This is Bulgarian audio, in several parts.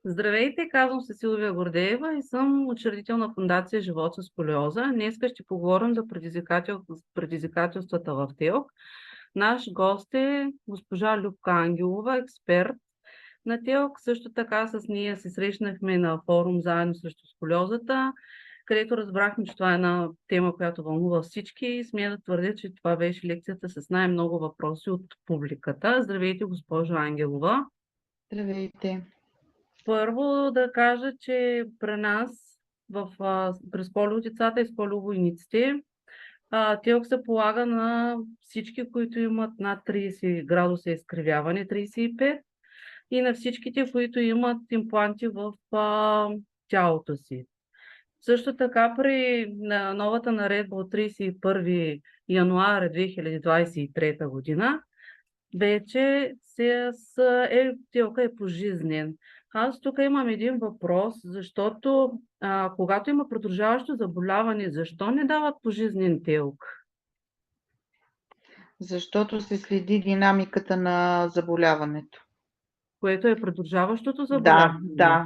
Здравейте, казвам се Силвия Гордеева и съм учредител на Фондация Живот с сколиоза. Днес ще поговорим за предизвикателствата в ТЕЛК. Наш гост е госпожа Любка Ангелова, експерт на ТЕЛК. Също така с нея се срещнахме на форум заедно срещу сколиозата, където разбрахме, че това е една тема, която вълнува всички и смея да твърдя, че това беше лекцията с най-много въпроси от публиката. Здравейте, госпожо Ангелова. Здравейте. Първо да кажа, че при нас през полио децата и с полио войниците ТЕЛК се полага на всички, които имат над 30 градуса изкривяване, 35, и на всичките, които имат импланти в тялото си. Също така при новата наредба от 31 януари 2023 година вече ТЕЛК е пожизнен. Аз тук имам един въпрос, защото когато има продължаващо заболяване, защо не дават пожизнен ТЕЛК? Защото се следи динамиката на заболяването. Което е продължаващото Да, заболяване.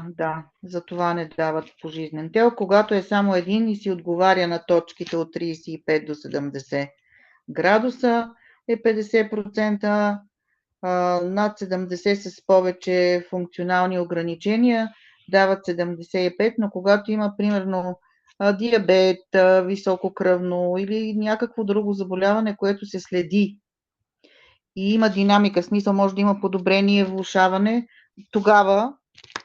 да. За това не дават пожизнен тел. Когато е само един и си отговаря на точките от 35 до 70 градуса, е 50%, над 70 с повече функционални ограничения дават 75, но когато има примерно диабет, висококръвно или някакво друго заболяване, което се следи и има динамика, смисъл може да има подобрение, влошаване, тогава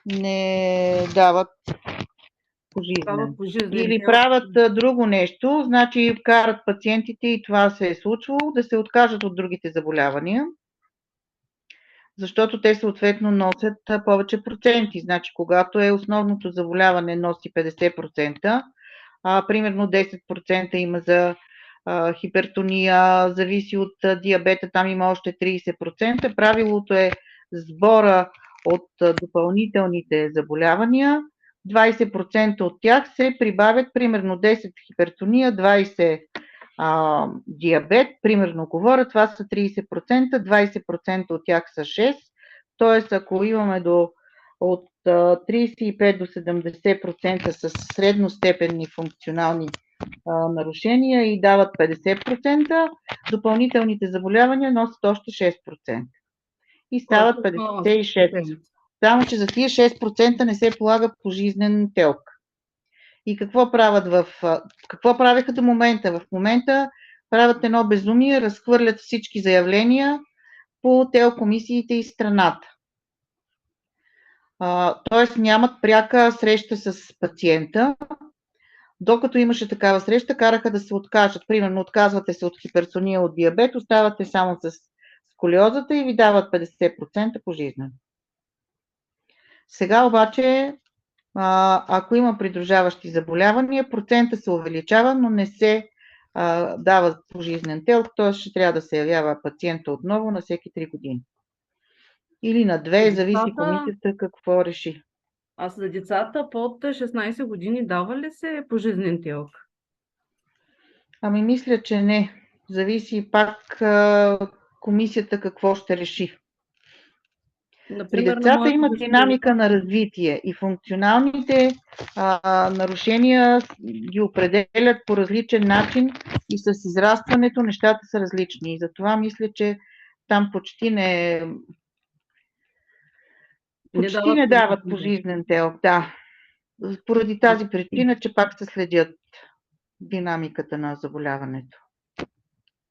не дават пожизнен. Пожизнен Или ТЕЛК. правят друго нещо, значи карат пациентите, и това се е случвало, да се откажат от другите заболявания, защото те съответно носят повече проценти. Значи, когато е основното заболяване носи 50%, примерно 10% има за хипертония, зависи от диабета, там има още 30%. Правилото е сбора от допълнителните заболявания. 20% от тях се прибавят, примерно 10 хипертония, 20 диабет, примерно говоря, това са 30%, 20% от тях са 6, т.е. ако имаме от 35 до 70% с средностепенни функционални нарушения и дават 50%, допълнителните заболявания носят още 6% и стават 56%. Само че за тия 6% не се полага пожизнен ТЕЛК. И какво правеха до момента? В момента правят едно безумие, разхвърлят всички заявления по ТЕЛК-комисиите и страната. Тоест нямат пряка среща с пациента. Докато имаше такава среща, караха да се откажат. Примерно, отказвате се от хипертония, от диабет, оставате само с сколиозата и ви дават 50% пожизнено. Сега обаче, ако има придружаващи заболявания, процента се увеличава, но не се дава пожизнен ТЕЛК, т.е. ще трябва да се явява пациента отново на всеки 3 години. Или на 2, зависи комисията какво реши. А за децата под 16 години дава ли се пожизнен ТЕЛК? Ами мисля, че не. Зависи пак комисията какво ще реши. При децата има динамика на развитие и функционалните нарушения ги определят по различен начин и с израстването нещата са различни. И затова мисля, че там почти не дават пожизнен ТЕЛК. Да. Поради тази причина, че пак се следят динамиката на заболяването.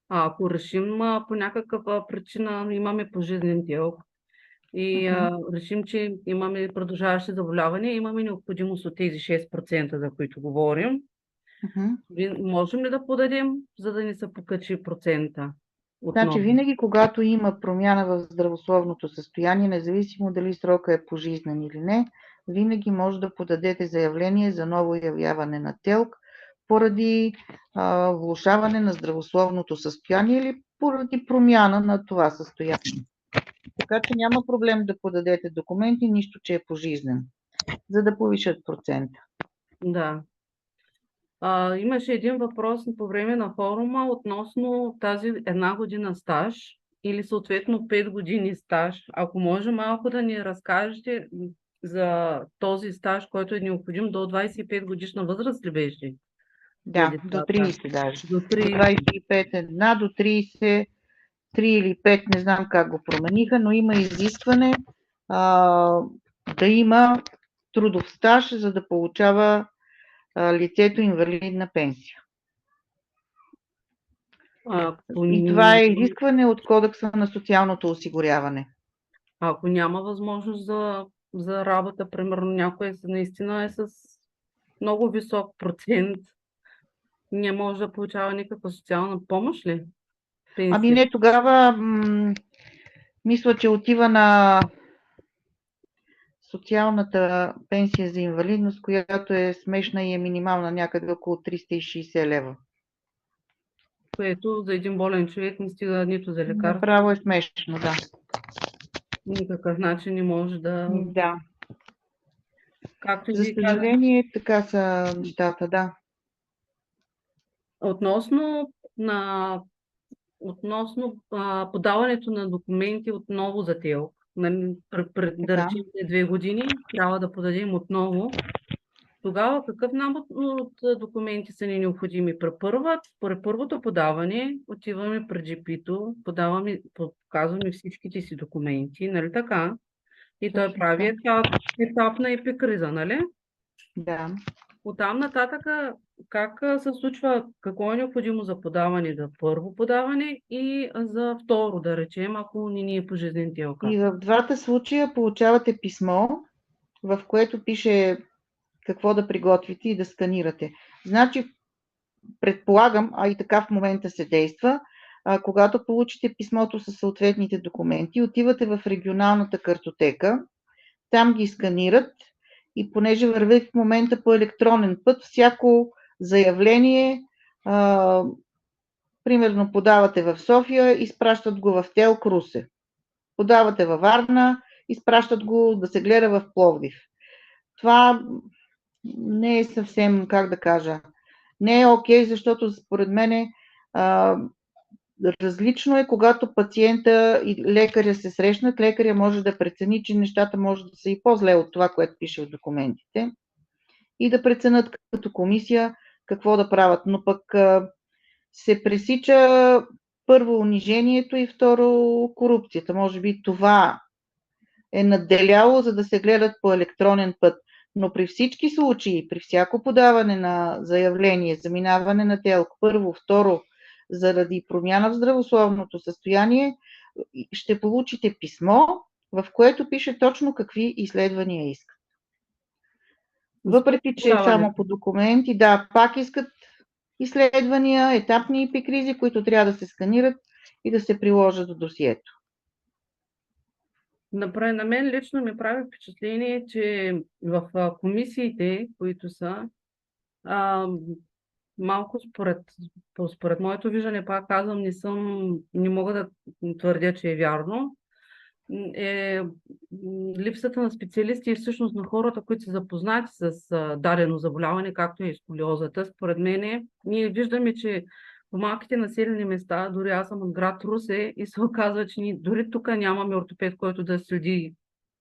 Ако решим по някаква причина имаме пожизнен ТЕЛК и решим, че имаме продължаващи заболявания, имаме необходимост от тези 6%, за които говорим, можем ли да подадем, за да ни се покачи процента? Значи винаги, когато има промяна в здравословното състояние, независимо дали срока е пожизнен или не, винаги може да подадете заявление за ново явяване на ТЕЛК поради влошаване на здравословното състояние или поради промяна на това състояние. Така че няма проблем да подадете документи, нищо, че е пожизнен, за да повишат процента. Да. Имаше един въпрос по време на форума относно тази 1 година стаж или съответно 5 години стаж. Ако може малко да ни разкажете за този стаж, който е необходим до 25 годишна възраст ли беше? Да, до 30 даже. До До 30. 25 една, до 30, 3 или 5, не знам как го промениха, но има изискване да има трудов стаж, за да получава лицето инвалидна пенсия. И това е изискване от Кодекса на социалното осигуряване. Ако няма възможност за работа, примерно някой наистина е с много висок процент, не може да получава никаква социална помощ ли? Пенсия? Ами не, тогава мисля, че отива на социалната пенсия за инвалидност, която е смешна и е минимална някъде около 360 лева. Което за един болен човек не стига нито за лекарство. Направо е смешно, да. Никакъв начин не може да... Да. Както За съжаление, така са нещата, да. Относно подаването на документи отново за ТЕЛК, да речем 2 години, трябва да подадем отново. Тогава какъв набор от документи са ни необходими? При първото подаване отиваме при джипито, показваме всичките си документи, нали така? И той прави етап на епикриза, нали? Да. Оттам нататък как се случва, какво е необходимо за подаване, за първо подаване и за второ, да речем, ако не ни е пожизнен ТЕЛК? И в двата случая получавате писмо, в което пише какво да приготвите и да сканирате. Значи, предполагам, а и така в момента се действа, когато получите писмото със съответните документи, отивате в регионалната картотека, там ги сканират и понеже върви в момента по електронен път, всяко заявление, примерно подавате в София, изпращат го в ТЕЛК Русе. Подавате във Варна, изпращат го да се гледа в Пловдив. Това не е съвсем, как да кажа, не е окей, защото според мен различно е, когато пациента и лекаря се срещнат, лекаря може да прецени, че нещата може да са и по-зле от това, което пише в документите и да преценят като комисия какво да правят. Но пък се пресича първо унижението и второ корупцията. Може би това е надделяло, за да се гледат по електронен път. Но при всички случаи, при всяко подаване на заявление за минаване на ТЕЛК, първо, второ, заради промяна в здравословното състояние, ще получите писмо, в което пише точно какви изследвания искат. Въпреки, че е само по документи, да, пак искат изследвания, етапни епикризи, които трябва да се сканират и да се приложат в досието. На мен лично ми прави впечатление, че в комисиите, които са, малко според моето виждане, пак казвам, не мога да твърдя, че е вярно, липсата на специалисти и всъщност на хората, които са запознати с дадено заболяване, както и сколиозата. Според мен, ние виждаме, че в малките населени места, дори аз съм от град Русе и се оказва, че ние дори тук нямаме ортопед, който да следи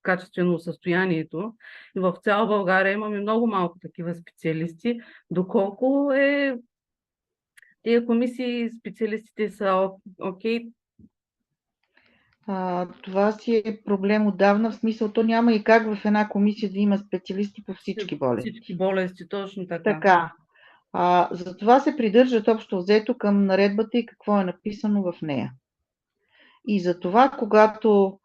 качествено състоянието. И в цяла България имаме много малко такива специалисти. Доколко тези комисии, специалистите са окей? Това си е проблем отдавна, в смисъл, то няма и как в една комисия да има специалисти по всички болести. Всички болести, точно така. Така. Затова се придържат общо взето към наредбата и какво е написано в нея. И затова, когато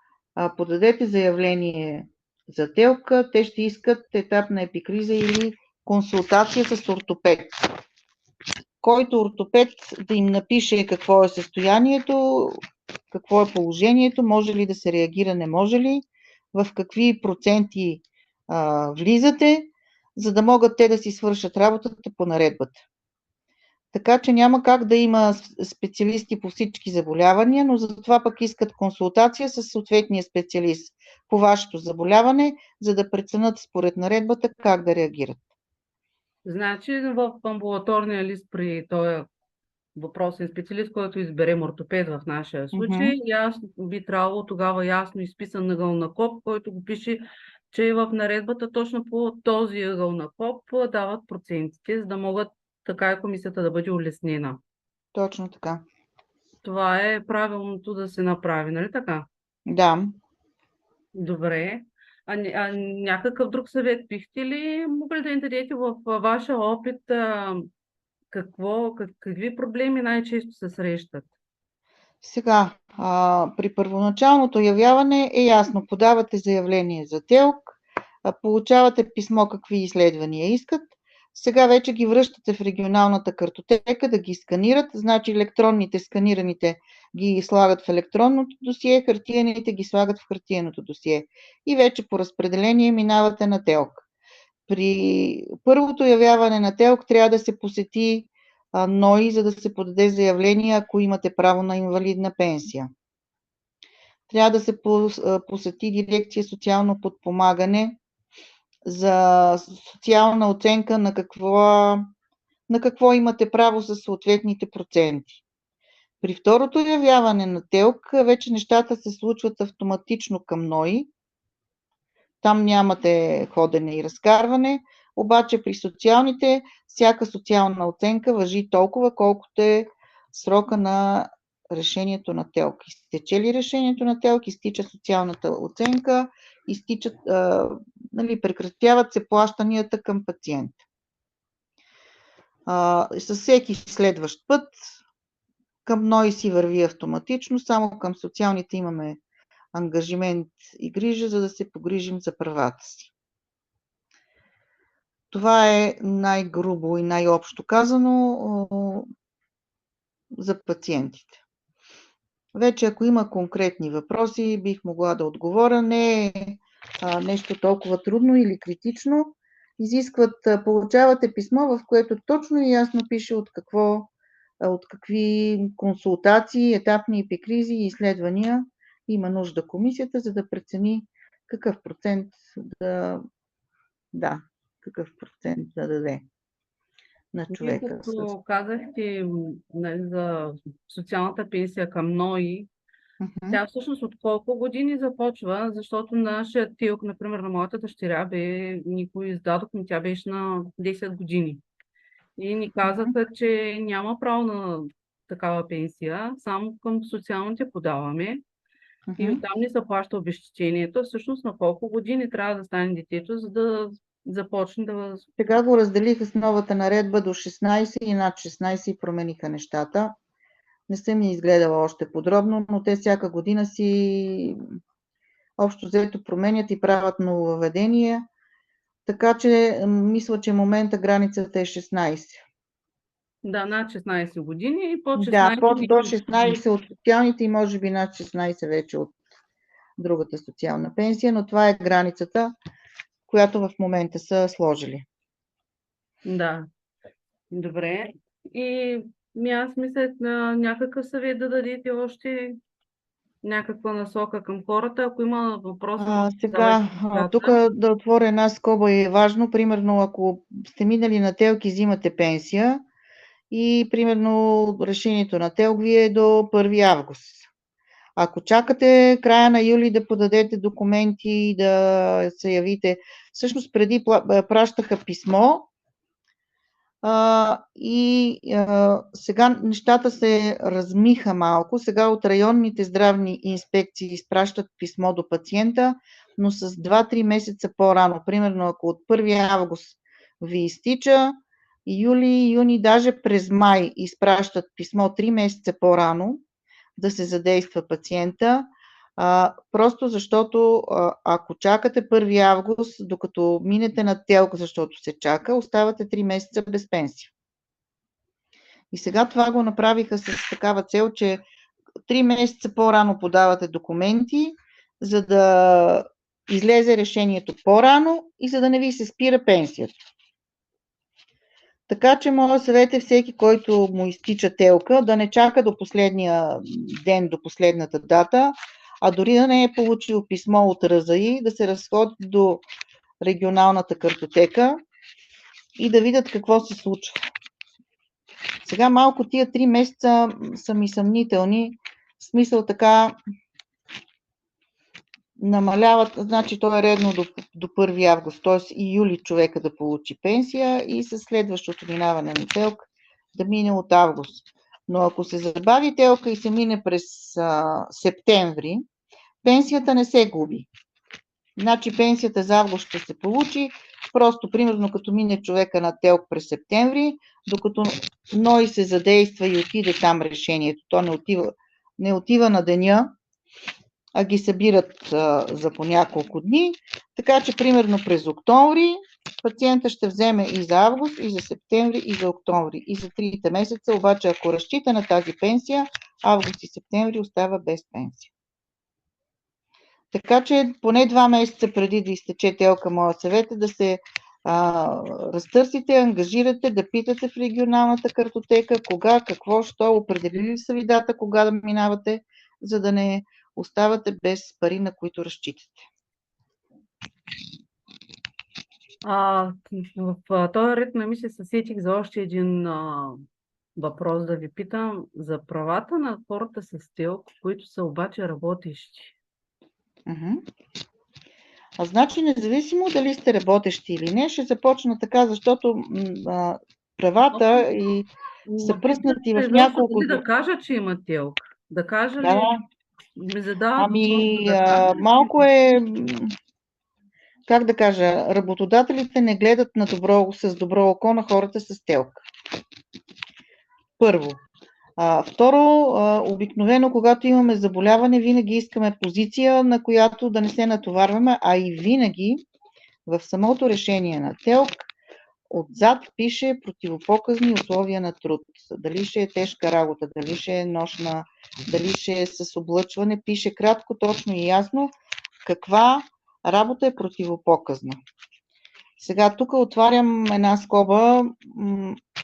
подадете заявление за ТЕЛК, те ще искат етап на епикриза или консултация с ортопед. Който ортопед да им напише какво е състоянието, какво е положението, може ли да се реагира, не може ли, в какви проценти влизате, за да могат те да си свършат работата по наредбата. Така че няма как да има специалисти по всички заболявания, но затова пък искат консултация с съответния специалист по вашето заболяване, за да преценят според наредбата как да реагират. Значи в амбулаторния лист при този въпросен специалист, който изберем ортопед в нашия случай, би трябвало тогава ясно изписан ъгъл на код, който го пише че в наредбата точно по този ъгъл на КОП дават процентите, за да могат така и комисията да бъде улеснена. Точно така. Това е правилното да се направи, нали така? Да. Добре. А някакъв друг съвет бихте ли могли да ни дадете в вашия опит? Какви проблеми най-често се срещат? Сега, при първоначалното явяване е ясно, подавате заявление за ТЕЛК, получавате писмо какви изследвания искат. Сега вече ги връщате в регионалната картотека да ги сканират. Значи електронните сканираните ги слагат в електронното досие, хартиените ги слагат в хартиеното досие. И вече по разпределение минавате на ТЕЛК. При първото явяване на ТЕЛК трябва да се посети НОИ, за да се подаде заявление, ако имате право на инвалидна пенсия. Трябва да се посети дирекция социално подпомагане за социална оценка на какво имате право със съответните проценти. При второто явяване на ТЕЛК вече нещата се случват автоматично към НОИ. Там нямате ходене и разкарване, обаче при социалните всяка социална оценка важи толкова, колкото е срока на решението на ТЕЛК. Изтече ли решението на ТЕЛК, изтича социалната оценка, прекратяват се плащанията към пациента. Със всеки следващ път към НОИ си върви автоматично, само към социалните имаме ангажимент и грижа, за да се погрижим за правата си. Това е най-грубо и най-общо казано за пациентите. Вече ако има конкретни въпроси, бих могла да отговоря. Не е нещо толкова трудно или критично. Получавате писмо, в което точно и ясно пише от какви консултации, етапни епикризи и изследвания има нужда комисията, за да прецени какъв процент да даде на Вие човека. като казахте за социалната пенсия към НОИ, тя всъщност от колко години започва, защото нашия ТИЛК, например, на моята дъщеря, никой издадохме, тя беше на 10 години. И ни казаха, че няма право на такава пенсия, само към социалните подаваме. И оттам ни заплаща обезщетението. Всъщност на колко години трябва да стане детето, за да започне да... Сега го разделиха с новата наредба до 16 и над 16 и промениха нещата. Не съм я изгледала още подробно, но те всяка година си общо взето променят и правят нововъведения. Така че мисля, че в момента границата е 16. Да, над 16 години и под 16 Да, до 16 от социалните и може би над 16 вече от другата социална пенсия, но това е границата, която в момента са сложили. Да, добре. И аз мисля на някакъв съвет да дадете още някаква насока към хората, ако има въпроси. Сега, тук да отворя една скоба е важно. Примерно, ако сте минали на ТЕЛК и взимате пенсия и примерно решението на ТЕЛК ви е до 1 август. Ако чакате края на юли да подадете документи и да се явите, всъщност преди пращаха писмо сега нещата се размиха малко. Сега от районните здравни инспекции изпращат писмо до пациента, но с 2-3 месеца по-рано. Примерно, ако от 1 август ви изтича, юли, юни, даже през май изпращат писмо 3 месеца по-рано да се задейства пациента, просто защото ако чакате 1 август, докато минете на ТЕЛК, защото се чака, оставате 3 месеца без пенсия. И сега това го направиха с такава цел, че 3 месеца по-рано подавате документи, за да излезе решението по-рано и за да не ви се спира пенсията. Така че моят съвет е всеки, който му изтича ТЕЛК-а, да не чака до последния ден, до последната дата, а дори да не е получил писмо от РЗИ, да се разходи до регионалната картотека и да видят какво се случва. Сега малко тия 3 месеца са ми съмнителни, в смисъл така, намаляват, значи то е редно до 1 август, т.е. и юли човека да получи пенсия и със следващото минаване на ТЕЛК да мине от август. Но ако се забави ТЕЛК и се мине през септември, пенсията не се губи. Значи пенсията за август ще се получи, просто примерно като мине човека на ТЕЛК през септември, докато НОИ се задейства и отиде там решението, то не отива на деня, а ги събират за по няколко дни, така че примерно през октомври пациента ще вземе и за август, и за септември, и за октомври, и за 3 месеца, обаче ако разчита на тази пенсия, август и септември остава без пенсия. Така че поне 2 месеца преди да изтече ТЕЛК-а, моя съвет е да се разтърсите, ангажирате, да питате в регионалната картотека кога, какво, що, определили са ви дата, кога да минавате, за да не оставате без пари, на които разчитате. В този ред на мисли се сетих за още един въпрос да ви питам за правата на хората с ТЕЛК, които са обаче работещи. Значи, независимо дали сте работещи или не, ще започна така, защото правата и са пръснати в няколко... Да кажа, че има ТЕЛК. Да кажа ли? Ми задават малко е... Как да кажа, работодателите не гледат с добро око на хората с ТЕЛК. Първо. Второ, обикновено, когато имаме заболяване, винаги искаме позиция, на която да не се натоварваме, а и винаги в самото решение на ТЕЛК отзад пише противопоказни условия на труд. Дали ще е тежка работа, дали ще е нощна, дали ще е с облъчване, пише кратко, точно и ясно каква работа е противопоказна. Сега тук отварям една скоба.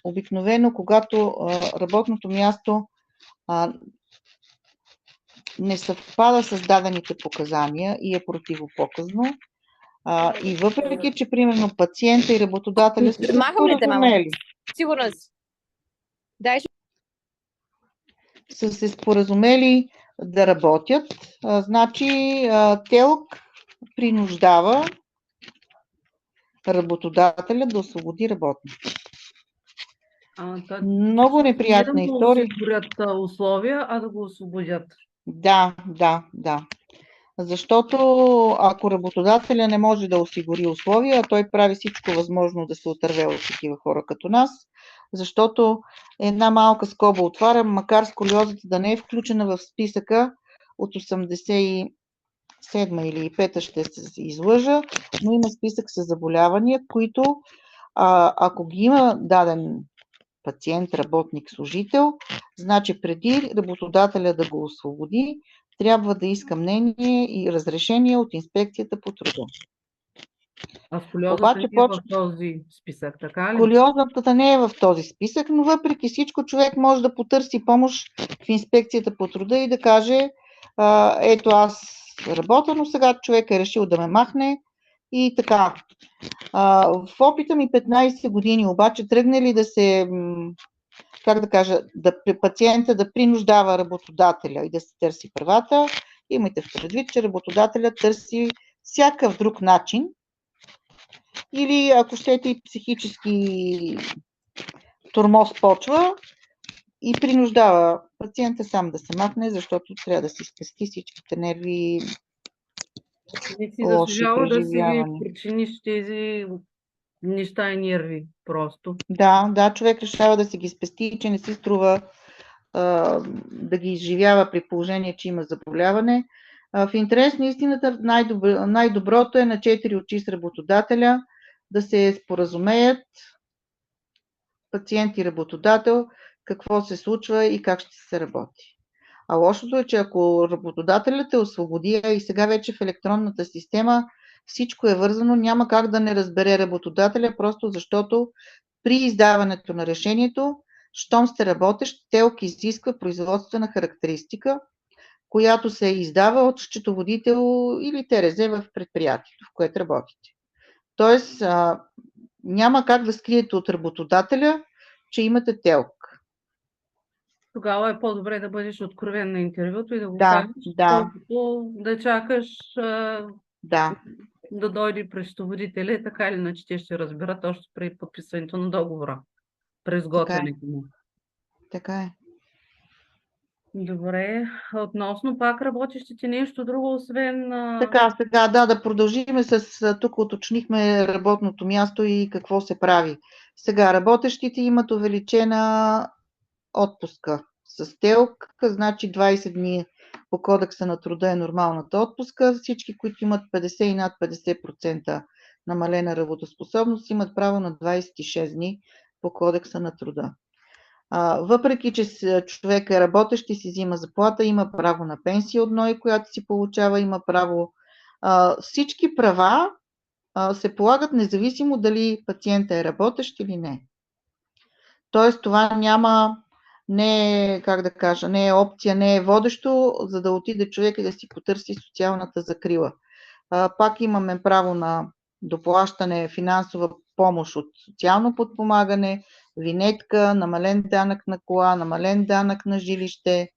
Обикновено, когато работното място не съвпада с дадените показания и е противопоказно, и въпреки, че примерно пациента и работодателя са се споразумели, са се споразумели да работят, значи ТЕЛК принуждава работодателя да освободи работника. Много неприятна история. Не да му осигурят условия, а да го освободят. Да. Защото ако работодателя не може да осигури условия, той прави всичко възможно да се отърве от такива хора като нас, защото една малка скоба отварям, макар сколиозата да не е включена в списъка от 87 или 5 ще се излъжа, но има списък с заболявания, които ако ги има даден пациент, работник, служител, значи преди работодателя да го освободи, трябва да иска мнение и разрешение от инспекцията по труда. А сколиозата е в този списък, така ли? Сколиозата не е в този списък, но въпреки всичко човек може да потърси помощ в инспекцията по труда и да каже, ето аз работя, но сега човек е решил да ме махне и така. В опита ми 15 години обаче тръгне ли да се, как да кажа, пациента да принуждава работодателя и да се търси правата, имайте в предвид, че работодателя търси всякакъв друг начин или ако щете и психически тормоз почва и принуждава пациента сам да се махне, защото трябва да си спести всичките нерви, лоши преживявания. Да си причиниш тези неща и нерви просто. Да, човек решава да си ги спести, че не си струва да ги изживява при положение, че има заболяване. В интерес на истината най-доброто е на 4 очи с работодателя да се споразумеят пациент и работодател какво се случва и как ще се работи. А лошото е, че ако работодателят освободи, и сега вече в електронната система всичко е вързано, няма как да не разбере работодателя, просто защото при издаването на решението, щом сте работещ, ТЕЛК изисква производствена характеристика, която се издава от счетоводител или ТРЗ в предприятието, в което работите. Тоест, няма как да скриете от работодателя, че имате ТЕЛК. тогава е по-добре да бъдеш откровен на интервюто и да го Да, кажеш, да, колкото да чакаш да, да дойде прещоводителя и така или иначе те ще разберат още при подписването на договора, при така е, изготвянето му. така е. Добре, относно пак работещите нещо друго, освен Така, сега да продължим тук уточнихме работното място и какво се прави. Сега, работещите имат увеличена отпуска с ТЕЛК, значи 20 дни по Кодекса на труда е нормалната отпуска. Всички, които имат 50 и над 50% намалена работоспособност, имат право на 26 дни по Кодекса на труда. Въпреки че човек е работещ и си взима заплата, има право на пенсия от НОИ, която си получава, има право. Всички права се полагат независимо дали пациента е работещ или не. Тоест това няма, не е, как да кажа, не е опция, не е водещо, за да отиде човек и да си потърси социалната закрила. Пак имаме право на доплащане, финансова помощ от социално подпомагане, винетка, намален данък на кола, намален данък на жилище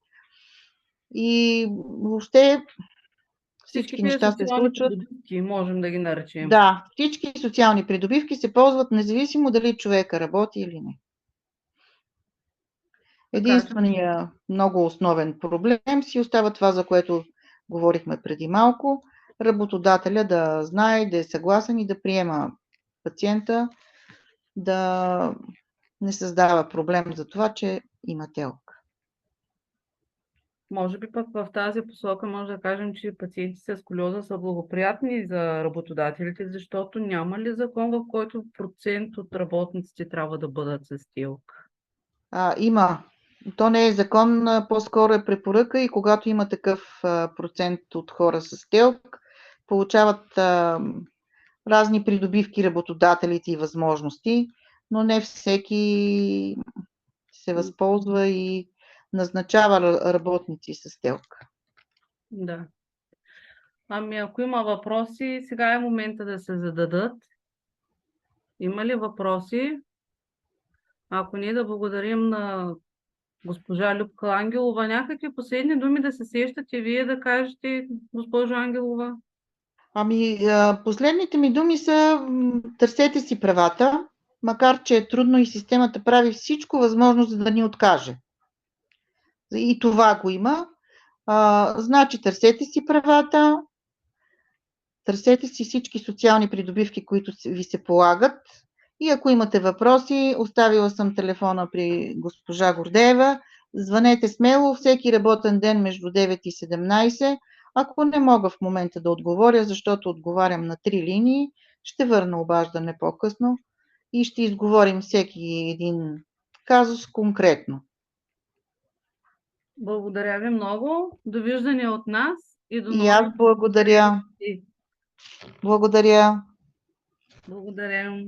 и въобще всички всичките неща се социални случват. придобивки, можем да ги наречем. Да, всички социални придобивки се ползват независимо дали човека работи или не. Така че Единственият много основен проблем си остава това, за което говорихме преди малко. Работодателя да знае, да е съгласен и да приема пациента, да не създава проблем за това, че има ТЕЛК. може би пък в тази посока може да кажем, че пациентите с сколиоза са благоприятни за работодателите, защото няма ли закон, в който процент от работниците трябва да бъдат с ТЕЛК? Има. То не е закон, по-скоро е препоръка и когато има такъв процент от хора с ТЕЛК, получават разни придобивки работодателите и възможности, но не всеки се възползва и назначава работници с ТЕЛК. Да. Ами ако има въпроси, сега е момента да се зададат. Има ли въпроси? Ако не, да благодарим на госпожа Любка Ангелова. Някакви последни думи да се сещате вие да кажете, госпожо Ангелова? Последните ми думи са: търсете си правата, макар че е трудно и системата прави всичко възможно, за да ни откаже. И това го има. Значи търсете си правата, търсете си всички социални придобивки, които ви се полагат. И ако имате въпроси, оставила съм телефона при госпожа Гордеева. Звънете смело всеки работен ден между 9 и 17. Ако не мога в момента да отговоря, защото отговарям на 3 линии, ще върна обаждане по-късно и ще изговорим всеки един казус конкретно. Благодаря ви много. Довиждане от нас и до И аз нови. благодаря. Благодаря. Благодаря.